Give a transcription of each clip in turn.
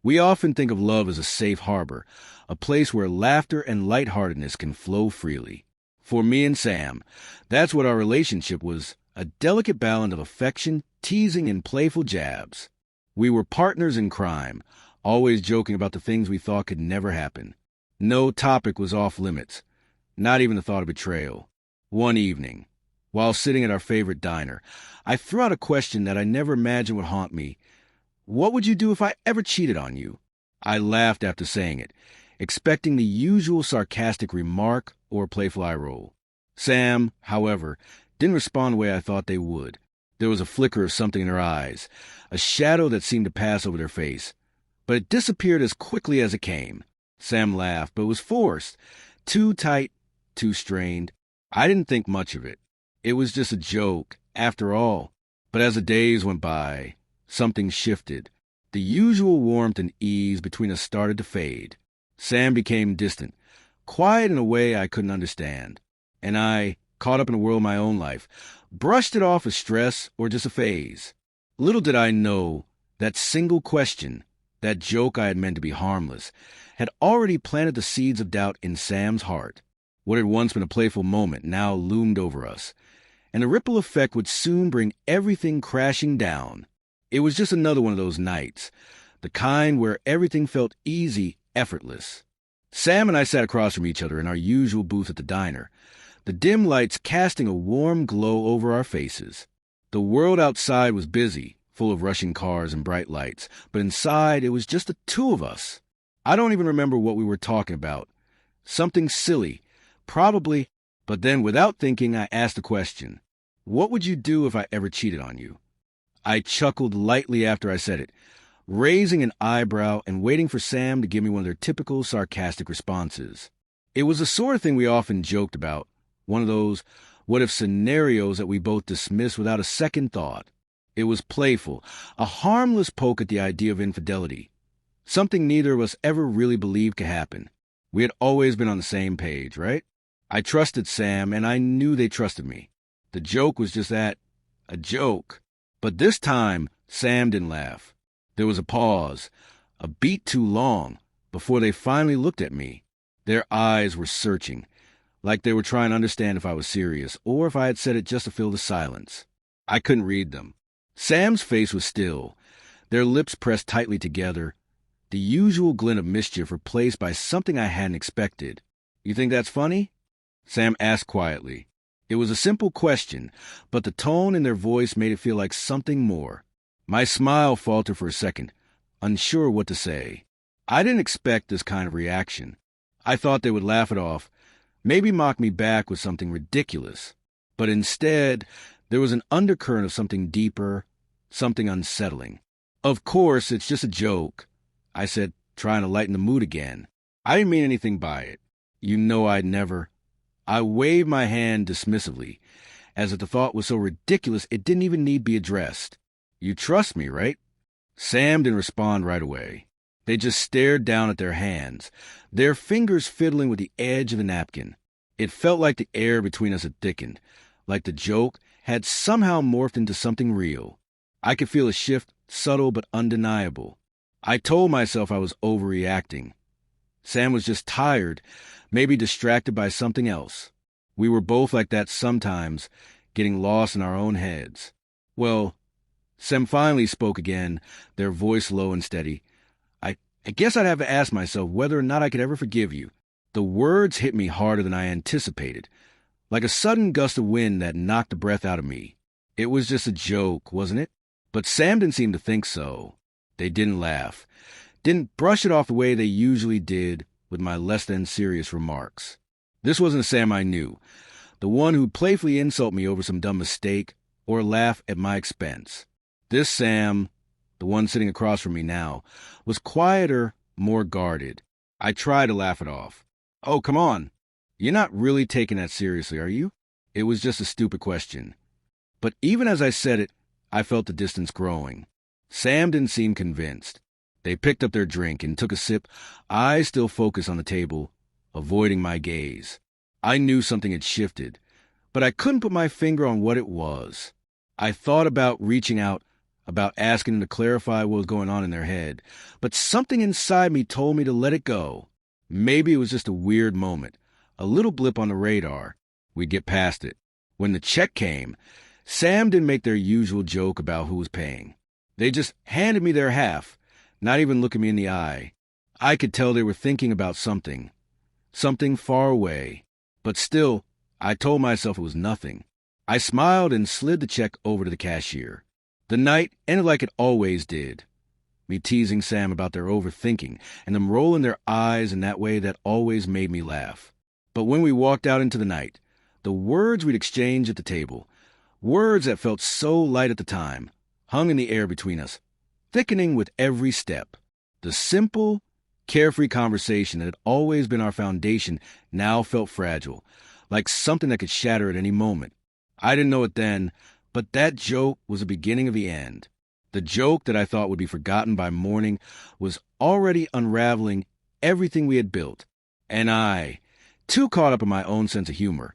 We often think of love as a safe harbor, a place where laughter and lightheartedness can flow freely. For me and Sam, that's what our relationship was, a delicate balance of affection, teasing, and playful jabs. We were partners in crime, always joking about the things we thought could never happen. No topic was off limits, not even the thought of betrayal. One evening, while sitting at our favorite diner, I threw out a question that I never imagined would haunt me. What would you do if I ever cheated on you? I laughed after saying it, expecting the usual sarcastic remark or playful eye roll. Sam, however, didn't respond the way I thought they would. There was a flicker of something in her eyes, a shadow that seemed to pass over their face, but it disappeared as quickly as it came. Sam laughed, but it was forced, too tight, too strained. I didn't think much of it. It was just a joke, after all. But as the days went by, something shifted. The usual warmth and ease between us started to fade. Sam became distant, quiet in a way I couldn't understand. And I, caught up in a whirl of my own life, brushed it off as stress or just a phase. Little did I know that single question, that joke I had meant to be harmless, had already planted the seeds of doubt in Sam's heart. What had once been a playful moment now loomed over us, and the ripple effect would soon bring everything crashing down. It was just another one of those nights, the kind where everything felt easy, effortless. Sam and I sat across from each other in our usual booth at the diner, the dim lights casting a warm glow over our faces. The world outside was busy, full of rushing cars and bright lights, but inside it was just the two of us. I don't even remember what we were talking about. Something silly, probably, but then without thinking I asked the question, what would you do if I ever cheated on you? I chuckled lightly after I said it, raising an eyebrow and waiting for Sam to give me one of their typical sarcastic responses. It was the sort of thing we often joked about, one of those what-if scenarios that we both dismissed without a second thought. It was playful, a harmless poke at the idea of infidelity, something neither of us ever really believed could happen. We had always been on the same page, right? I trusted Sam, and I knew they trusted me. The joke was just that, a joke. But this time, Sam didn't laugh. There was a pause, a beat too long, before they finally looked at me. Their eyes were searching, like they were trying to understand if I was serious, or if I had said it just to fill the silence. I couldn't read them. Sam's face was still, their lips pressed tightly together, the usual glint of mischief replaced by something I hadn't expected. You think that's funny? Sam asked quietly. It was a simple question, but the tone in their voice made it feel like something more. My smile faltered for a second, unsure what to say. I didn't expect this kind of reaction. I thought they would laugh it off, maybe mock me back with something ridiculous. But instead, there was an undercurrent of something deeper, something unsettling. Of course, it's just a joke, I said, trying to lighten the mood again. I didn't mean anything by it. You know I'd never. I waved my hand dismissively, as if the thought was so ridiculous it didn't even need be addressed. You trust me, right? Sam didn't respond right away. They just stared down at their hands, their fingers fiddling with the edge of the napkin. It felt like the air between us had thickened, like the joke had somehow morphed into something real. I could feel a shift, subtle but undeniable. I told myself I was overreacting. Sam was just tired, maybe distracted by something else. We were both like that sometimes, getting lost in our own heads. Well, Sam finally spoke again, their voice low and steady. I guess I'd have to ask myself whether or not I could ever forgive you. The words hit me harder than I anticipated, like a sudden gust of wind that knocked the breath out of me. It was just a joke, wasn't it? But Sam didn't seem to think so. They didn't laugh, didn't brush it off the way they usually did with my less than serious remarks. This wasn't the Sam I knew, the one who'd playfully insult me over some dumb mistake or laugh at my expense. This Sam, the one sitting across from me now, was quieter, more guarded. I tried to laugh it off. Oh, come on. You're not really taking that seriously, are you? It was just a stupid question. But even as I said it, I felt the distance growing. Sam didn't seem convinced. They picked up their drink and took a sip, eyes still focused on the table, avoiding my gaze. I knew something had shifted, but I couldn't put my finger on what it was. I thought about reaching out, about asking them to clarify what was going on in their head, but something inside me told me to let it go. Maybe it was just a weird moment, a little blip on the radar. We'd get past it. When the check came, Sam didn't make their usual joke about who was paying. They just handed me their half, not even looking me in the eye. I could tell they were thinking about something far away. But still, I told myself it was nothing. I smiled and slid the check over to the cashier. The night ended like it always did. Me teasing Sam about their overthinking and them rolling their eyes in that way that always made me laugh. But when we walked out into the night, the words we'd exchanged at the table, words that felt so light at the time, hung in the air between us, thickening with every step. The simple, carefree conversation that had always been our foundation now felt fragile, like something that could shatter at any moment. I didn't know it then, but that joke was the beginning of the end. The joke that I thought would be forgotten by morning was already unraveling everything we had built, and I, too caught up in my own sense of humor,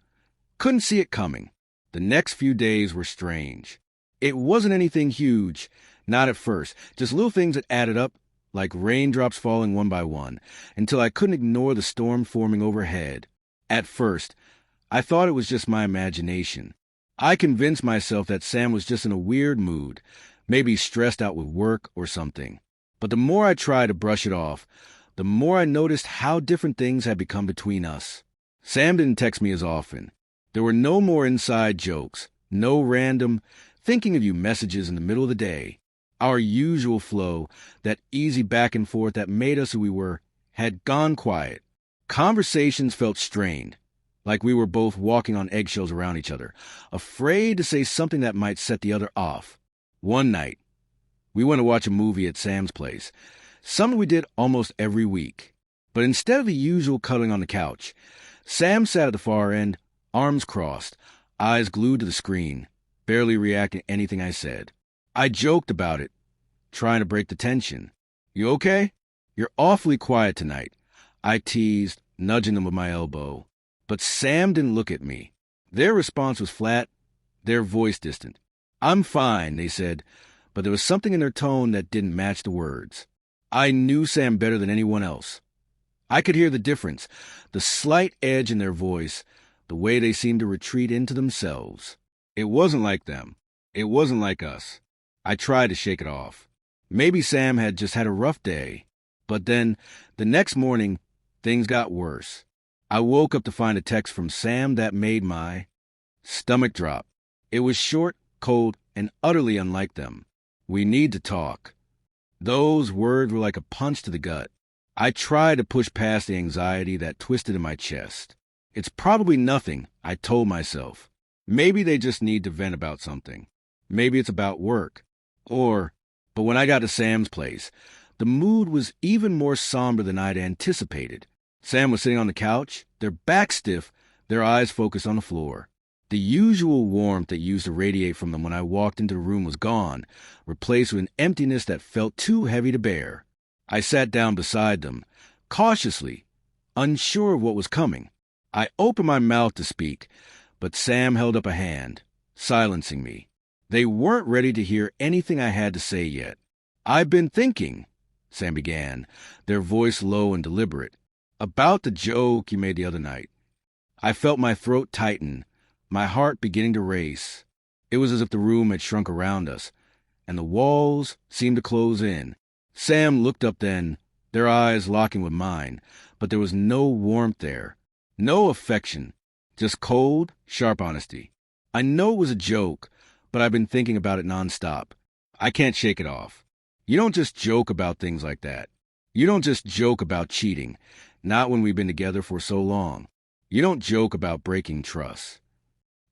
couldn't see it coming. The next few days were strange. It wasn't anything huge, not at first, just little things that added up, like raindrops falling one by one, until I couldn't ignore the storm forming overhead. At first, I thought it was just my imagination. I convinced myself that Sam was just in a weird mood, maybe stressed out with work or something. But the more I tried to brush it off, the more I noticed how different things had become between us. Sam didn't text me as often. There were no more inside jokes, no random thinking of you messages in the middle of the day. Our usual flow, that easy back and forth that made us who we were, had gone quiet. Conversations felt strained, like we were both walking on eggshells around each other, afraid to say something that might set the other off. One night, we went to watch a movie at Sam's place, something we did almost every week. But instead of the usual cuddling on the couch, Sam sat at the far end, arms crossed, eyes glued to the screen, barely reacting to anything I said. I joked about it, trying to break the tension. "You okay? You're awfully quiet tonight," I teased, nudging them with my elbow. But Sam didn't look at me. Their response was flat, their voice distant. "I'm fine," they said, but there was something in their tone that didn't match the words. I knew Sam better than anyone else. I could hear the difference, the slight edge in their voice, the way they seemed to retreat into themselves. It wasn't like them. It wasn't like us. I tried to shake it off. Maybe Sam had just had a rough day. But then, the next morning, things got worse. I woke up to find a text from Sam that made my stomach drop. It was short, cold, and utterly unlike them. "We need to talk." Those words were like a punch to the gut. I tried to push past the anxiety that twisted in my chest. It's probably nothing, I told myself. Maybe they just need to vent about something. Maybe it's about work. But when I got to Sam's place, the mood was even more somber than I'd anticipated. Sam was sitting on the couch, their backs stiff, their eyes focused on the floor. The usual warmth that used to radiate from them when I walked into the room was gone, replaced with an emptiness that felt too heavy to bear. I sat down beside them, cautiously, unsure of what was coming. I opened my mouth to speak, but Sam held up a hand, silencing me. They weren't ready to hear anything I had to say yet. "I've been thinking," Sam began, their voice low and deliberate, "about the joke you made the other night." I felt my throat tighten, my heart beginning to race. It was as if the room had shrunk around us, and the walls seemed to close in. Sam looked up then, their eyes locking with mine, but there was no warmth there, no affection, just cold, sharp honesty. I know it was a joke, but I've been thinking about it nonstop. I can't shake it off. You don't just joke about things like that. You don't just joke about cheating, not when we've been together for so long. You don't joke about breaking trust.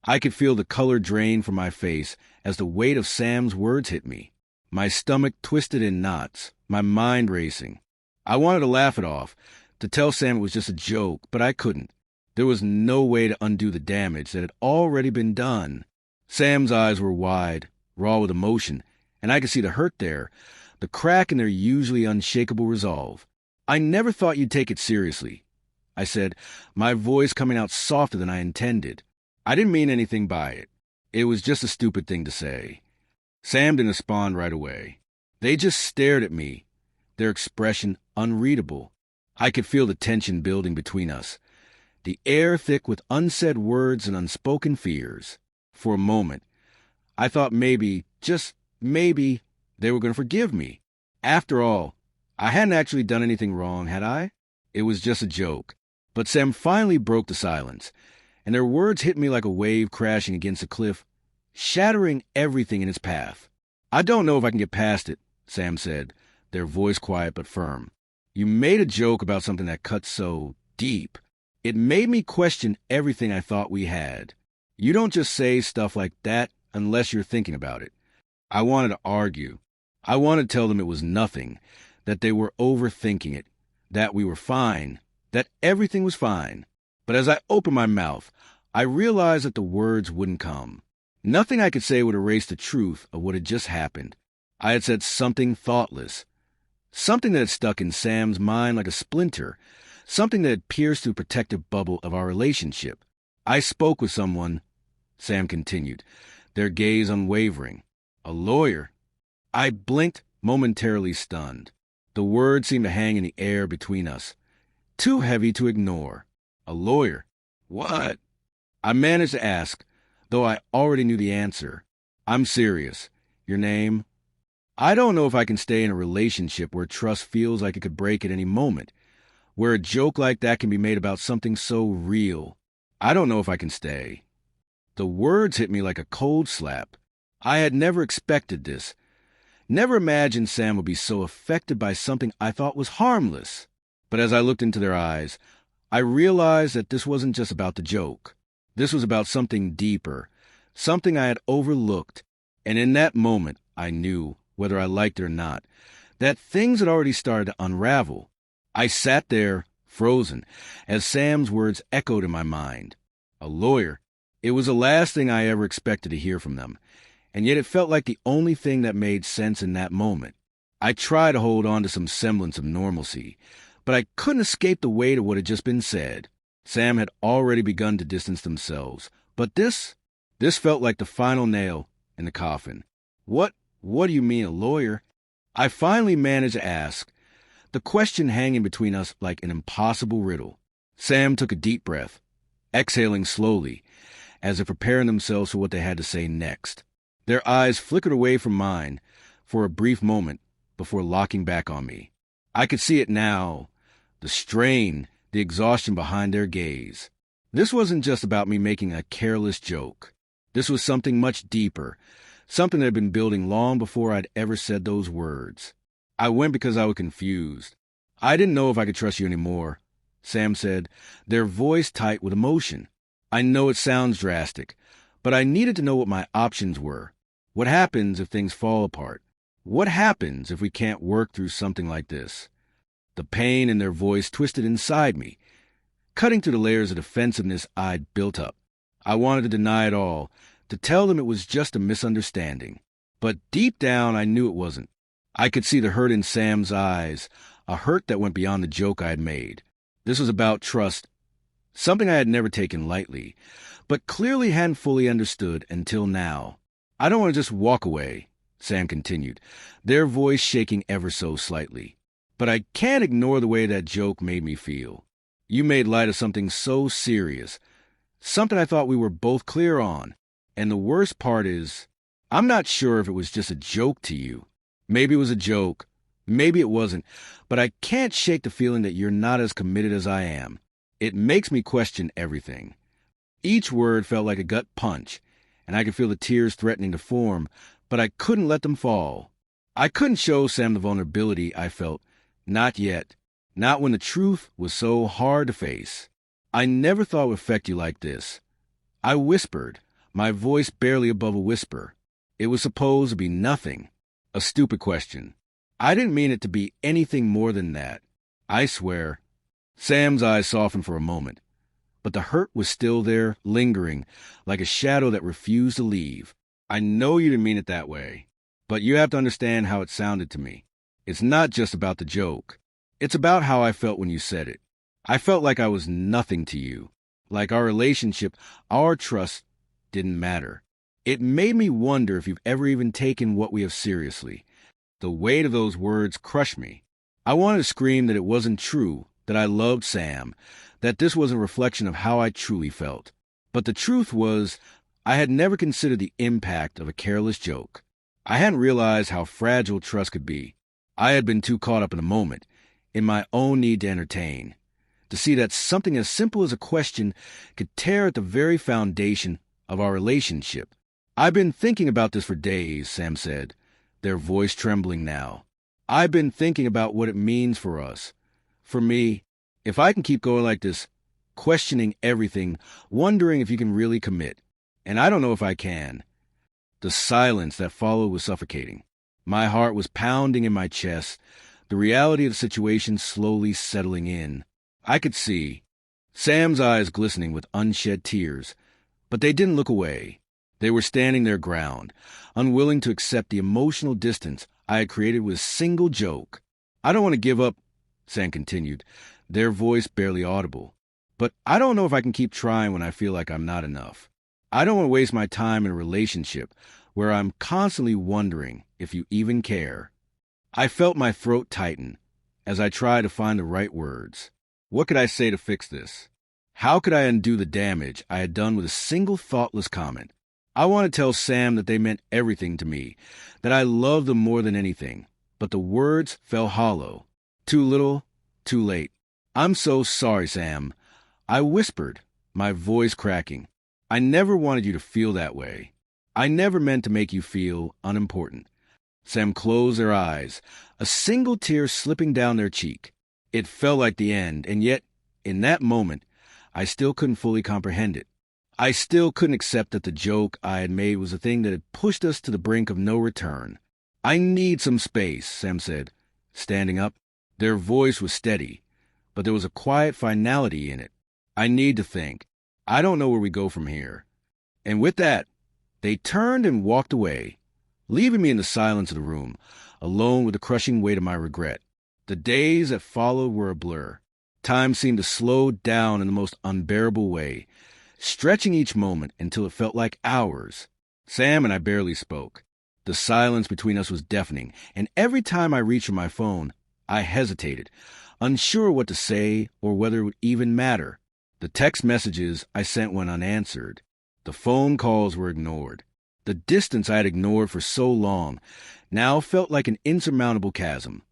I could feel the color drain from my face as the weight of Sam's words hit me. My stomach twisted in knots, my mind racing. I wanted to laugh it off, to tell Sam it was just a joke, but I couldn't. There was no way to undo the damage that had already been done. Sam's eyes were wide, raw with emotion, and I could see the hurt there, the crack in their usually unshakable resolve. "I never thought you'd take it seriously," I said, my voice coming out softer than I intended. I didn't mean anything by it. It was just a stupid thing to say. Sam didn't respond right away. They just stared at me, their expression unreadable. I could feel the tension building between us, the air thick with unsaid words and unspoken fears. For a moment, I thought maybe, just maybe, they were going to forgive me. After all, I hadn't actually done anything wrong, had I? It was just a joke. But Sam finally broke the silence, and their words hit me like a wave crashing against a cliff, shattering everything in its path. "I don't know if I can get past it," Sam said, their voice quiet but firm. "You made a joke about something that cuts so deep. It made me question everything I thought we had. You don't just say stuff like that unless you're thinking about it." I wanted to argue. I wanted to tell them it was nothing, that they were overthinking it, that we were fine, that everything was fine. But as I opened my mouth, I realized that the words wouldn't come. Nothing I could say would erase the truth of what had just happened. I had said something thoughtless, something that had stuck in Sam's mind like a splinter, something that had pierced through the protective bubble of our relationship. "I spoke with someone," Sam continued, their gaze unwavering. "A lawyer." I blinked, momentarily stunned. The words seemed to hang in the air between us, too heavy to ignore. "A lawyer? What?" I managed to ask, though I already knew the answer. "I'm serious. Your name?" I don't know if I can stay in a relationship where trust feels like it could break at any moment, where a joke like that can be made about something so real. I don't know if I can stay. The words hit me like a cold slap. I had never expected this. Never imagined Sam would be so affected by something I thought was harmless. But as I looked into their eyes, I realized that this wasn't just about the joke. This was about something deeper, something I had overlooked. And in that moment, I knew, whether I liked it or not, that things had already started to unravel. I sat there, frozen, as Sam's words echoed in my mind. A lawyer. It was the last thing I ever expected to hear from them, and yet it felt like the only thing that made sense in that moment. I tried to hold on to some semblance of normalcy, but I couldn't escape the weight of what had just been said. Sam had already begun to distance themselves, but this felt like the final nail in the coffin. What do you mean, a lawyer?" I finally managed to ask, the question hanging between us like an impossible riddle. Sam took a deep breath, exhaling slowly, as if preparing themselves for what they had to say next. Their eyes flickered away from mine for a brief moment before locking back on me. I could see it now, the strain, the exhaustion behind their gaze. This wasn't just about me making a careless joke. This was something much deeper, something that had been building long before I'd ever said those words. I went because I was confused. "I didn't know if I could trust you anymore," Sam said, their voice tight with emotion. "I know it sounds drastic, but I needed to know what my options were. What happens if things fall apart? What happens if we can't work through something like this?" The pain in their voice twisted inside me, cutting through the layers of defensiveness I'd built up. I wanted to deny it all, to tell them it was just a misunderstanding. But deep down, I knew it wasn't. I could see the hurt in Sam's eyes, a hurt that went beyond the joke I had made. This was about trust, something I had never taken lightly, but clearly hadn't fully understood until now. "I don't want to just walk away," Sam continued, their voice shaking ever so slightly. "But I can't ignore the way that joke made me feel. You made light of something so serious, something I thought we were both clear on. And the worst part is, I'm not sure if it was just a joke to you. Maybe it was a joke, maybe it wasn't, but I can't shake the feeling that you're not as committed as I am. It makes me question everything." Each word felt like a gut punch, and I could feel the tears threatening to form, but I couldn't let them fall. I couldn't show Sam the vulnerability I felt. Not yet. Not when the truth was so hard to face. "I never thought it would affect you like this." I whispered, my voice barely above a whisper. It was supposed to be nothing. A stupid question. I didn't mean it to be anything more than that. I swear. Sam's eyes softened for a moment, but the hurt was still there, lingering, like a shadow that refused to leave. "I know you didn't mean it that way, but you have to understand how it sounded to me. It's not just about the joke. It's about how I felt when you said it. I felt like I was nothing to you, like our relationship, our trust, didn't matter. It made me wonder if you've ever even taken what we have seriously. The weight of those words crushed me. I wanted to scream that it wasn't true, that I loved Sam, that this was a reflection of how I truly felt. But the truth was, I had never considered the impact of a careless joke. I hadn't realized how fragile trust could be. I had been too caught up in the moment, in my own need to entertain, to see that something as simple as a question could tear at the very foundation of our relationship. "I've been thinking about this for days," Sam said, their voice trembling now. "I've been thinking about what it means for us. For me, if I can keep going like this, questioning everything, wondering if you can really commit. And I don't know if I can." The silence that followed was suffocating. My heart was pounding in my chest, the reality of the situation slowly settling in. I could see Sam's eyes glistening with unshed tears, but they didn't look away. They were standing their ground, unwilling to accept the emotional distance I had created with a single joke. "I don't want to give up," Sam continued, their voice barely audible. "But I don't know if I can keep trying when I feel like I'm not enough. I don't want to waste my time in a relationship where I'm constantly wondering if you even care." I felt my throat tighten as I tried to find the right words. What could I say to fix this? How could I undo the damage I had done with a single thoughtless comment? I wanted to tell Sam that they meant everything to me, that I loved them more than anything, but the words fell hollow. Too little, too late. "I'm so sorry, Sam," I whispered, my voice cracking. "I never wanted you to feel that way. I never meant to make you feel unimportant." Sam closed their eyes, a single tear slipping down their cheek. It felt like the end, and yet, in that moment, I still couldn't fully comprehend it. I still couldn't accept that the joke I had made was the thing that had pushed us to the brink of no return. "I need some space," Sam said, standing up. Their voice was steady, but there was a quiet finality in it. "I need to think. I don't know where we go from here." And with that, they turned and walked away, leaving me in the silence of the room, alone with the crushing weight of my regret. The days that followed were a blur. Time seemed to slow down in the most unbearable way, stretching each moment until it felt like hours. Sam and I barely spoke. The silence between us was deafening, and every time I reached for my phone, I hesitated, unsure what to say or whether it would even matter. The text messages I sent went unanswered. The phone calls were ignored. The distance I had ignored for so long now felt like an insurmountable chasm,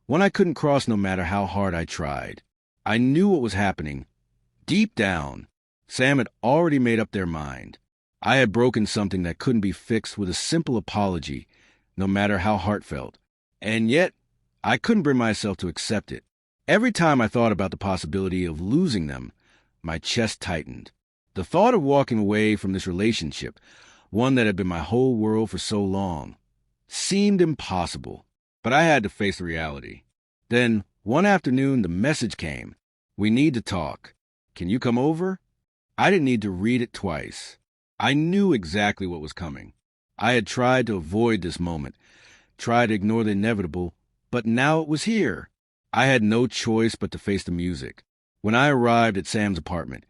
one I couldn't cross no matter how hard I tried. I knew what was happening. Deep down, Sam had already made up their mind. I had broken something that couldn't be fixed with a simple apology, no matter how heartfelt. And yet, I couldn't bring myself to accept it. Every time I thought about the possibility of losing them, my chest tightened. The thought of walking away from this relationship, one that had been my whole world for so long, seemed impossible. But I had to face the reality. Then, one afternoon, the message came. "We need to talk. Can you come over?" I didn't need to read it twice. I knew exactly what was coming. I had tried to avoid this moment, tried to ignore the inevitable, but now it was here. I had no choice but to face the music. When I arrived at Sam's apartment,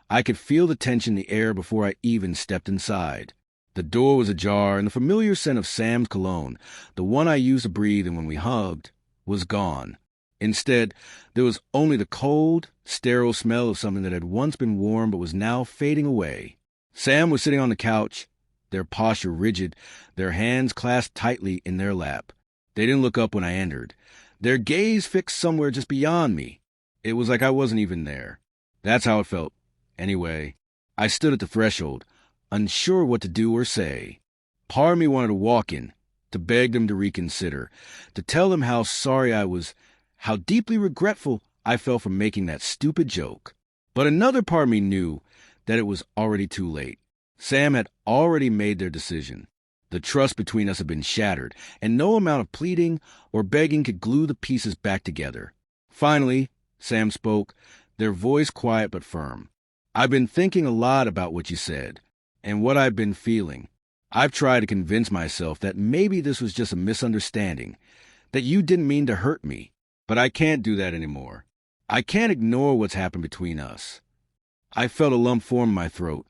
I could feel the tension in the air before I even stepped inside. The door was ajar, and the familiar scent of Sam's cologne, the one I used to breathe in when we hugged, was gone. Instead, there was only the cold, sterile smell of something that had once been warm but was now fading away. Sam was sitting on the couch, their posture rigid, their hands clasped tightly in their lap. They didn't look up when I entered, their gaze fixed somewhere just beyond me. It was like I wasn't even there. That's how it felt. Anyway, I stood at the threshold, unsure what to do or say. Part of me wanted to walk in, to beg them to reconsider, to tell them how sorry I was, how deeply regretful I felt for making that stupid joke. But another part of me knew that it was already too late. Sam had already made their decision. The trust between us had been shattered, and no amount of pleading or begging could glue the pieces back together. Finally, Sam spoke, their voice quiet but firm. "I've been thinking a lot about what you said, and what I've been feeling. I've tried to convince myself that maybe this was just a misunderstanding, that you didn't mean to hurt me. But I can't do that anymore. I can't ignore what's happened between us." I felt a lump form in my throat,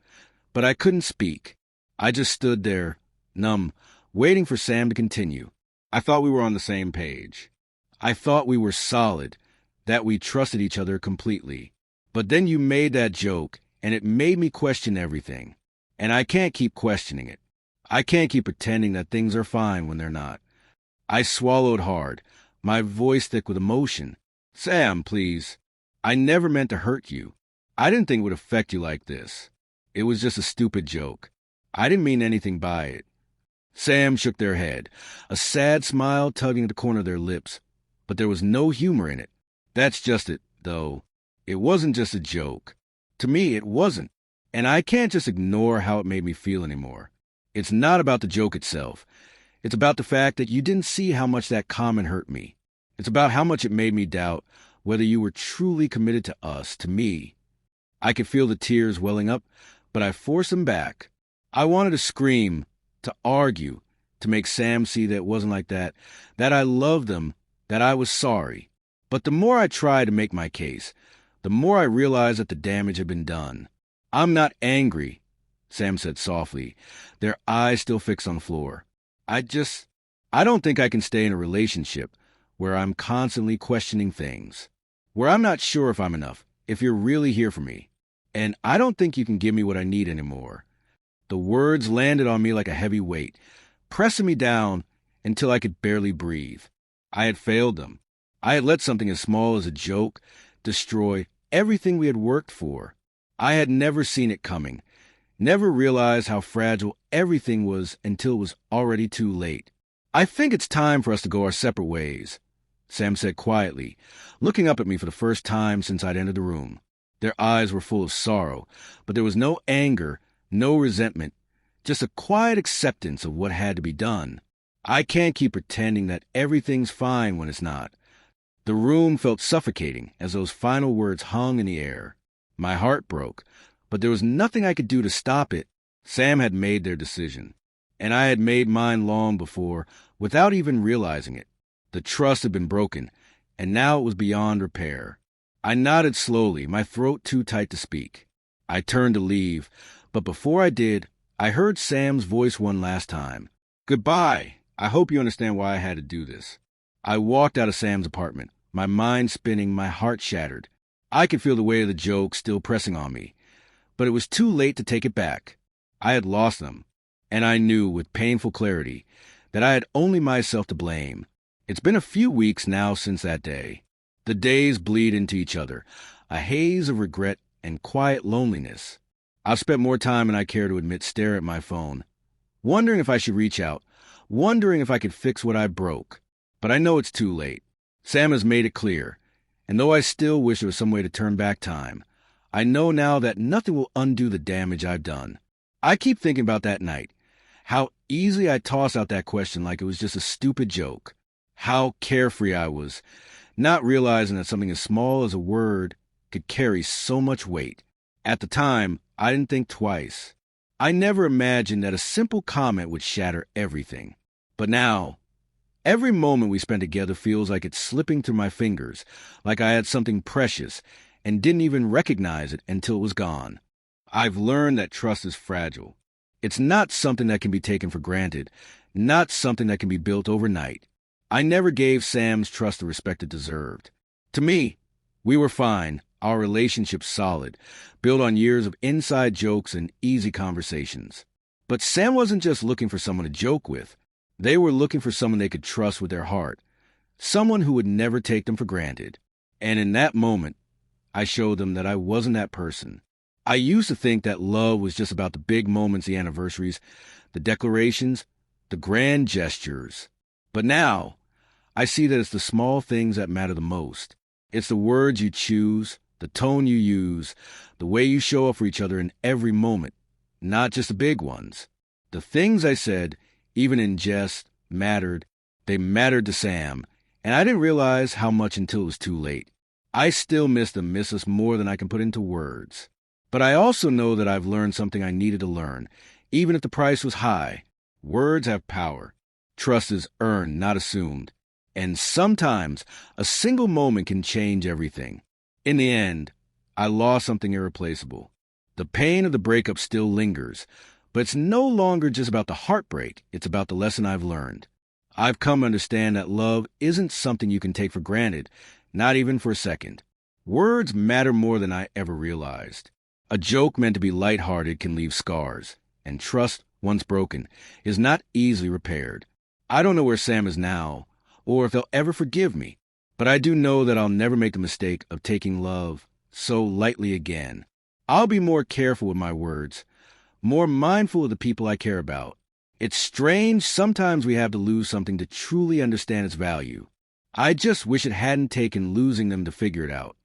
but I couldn't speak. I just stood there, numb, waiting for Sam to continue. I thought we were on the same page. I thought we were solid, that we trusted each other completely. But then you made that joke, and it made me question everything. And I can't keep questioning it. I can't keep pretending that things are fine when they're not. I swallowed hard, my voice thick with emotion. Sam, please. I never meant to hurt you. I didn't think it would affect you like this. It was just a stupid joke. I didn't mean anything by it. Sam shook their head, a sad smile tugging at the corner of their lips. But there was no humor in it. That's just it, though. It wasn't just a joke. To me, it wasn't. And I can't just ignore how it made me feel anymore. It's not about the joke itself. It's about the fact that you didn't see how much that comment hurt me. It's about how much it made me doubt whether you were truly committed to us, to me. I could feel the tears welling up, but I forced them back. I wanted to scream, to argue, to make Sam see that it wasn't like that I loved them, that I was sorry. But the more I tried to make my case, the more I realized that the damage had been done. I'm not angry, Sam said softly, their eyes still fixed on the floor. I don't think I can stay in a relationship where I'm constantly questioning things, where I'm not sure if I'm enough, if you're really here for me. And I don't think you can give me what I need anymore. The words landed on me like a heavy weight, pressing me down until I could barely breathe. I had failed them. I had let something as small as a joke destroy everything we had worked for. I had never seen it coming, never realized how fragile everything was until it was already too late. I think it's time for us to go our separate ways, Sam said quietly, looking up at me for the first time since I'd entered the room. Their eyes were full of sorrow, but there was no anger, no resentment, just a quiet acceptance of what had to be done. I can't keep pretending that everything's fine when it's not. The room felt suffocating as those final words hung in the air. My heart broke, but there was nothing I could do to stop it. Sam had made their decision, and I had made mine long before, without even realizing it. The trust had been broken, and now it was beyond repair. I nodded slowly, my throat too tight to speak. I turned to leave, but before I did, I heard Sam's voice one last time. Goodbye. I hope you understand why I had to do this. I walked out of Sam's apartment, my mind spinning, my heart shattered. I could feel the weight of the joke still pressing on me, but it was too late to take it back. I had lost them, and I knew with painful clarity that I had only myself to blame. It's been a few weeks now since that day. The days bleed into each other, a haze of regret and quiet loneliness. I've spent more time than I care to admit staring at my phone, wondering if I should reach out, wondering if I could fix what I broke. But I know it's too late. Sam has made it clear, and though I still wish there was some way to turn back time, I know now that nothing will undo the damage I've done. I keep thinking about that night, how easily I tossed out that question like it was just a stupid joke, how carefree I was, not realizing that something as small as a word could carry so much weight. At the time, I didn't think twice. I never imagined that a simple comment would shatter everything. But now, every moment we spend together feels like it's slipping through my fingers, like I had something precious and didn't even recognize it until it was gone. I've learned that trust is fragile. It's not something that can be taken for granted, not something that can be built overnight. I never gave Sam's trust the respect it deserved. To me, we were fine, our relationship solid, built on years of inside jokes and easy conversations. But Sam wasn't just looking for someone to joke with. They were looking for someone they could trust with their heart, someone who would never take them for granted. And in that moment, I showed them that I wasn't that person. I used to think that love was just about the big moments, the anniversaries, the declarations, the grand gestures. But now, I see that it's the small things that matter the most. It's the words you choose, the tone you use, the way you show up for each other in every moment, not just the big ones. The things I said, even in jest, mattered. They mattered to Sam, and I didn't realize how much until it was too late. I still miss them, miss us more than I can put into words. But I also know that I've learned something I needed to learn, even if the price was high. Words have power. Trust is earned, not assumed. And sometimes a single moment can change everything. In the end, I lost something irreplaceable. The pain of the breakup still lingers, But it's no longer just about the heartbreak, it's about the lesson I've learned. I've come to understand that love isn't something you can take for granted, not even for a second. Words matter more than I ever realized. A joke meant to be lighthearted can leave scars, and trust, once broken, is not easily repaired. I don't know where Sam is now, or if he'll ever forgive me, but I do know that I'll never make the mistake of taking love so lightly again. I'll be more careful with my words, more mindful of the people I care about. It's strange sometimes we have to lose something to truly understand its value. I just wish it hadn't taken losing them to figure it out.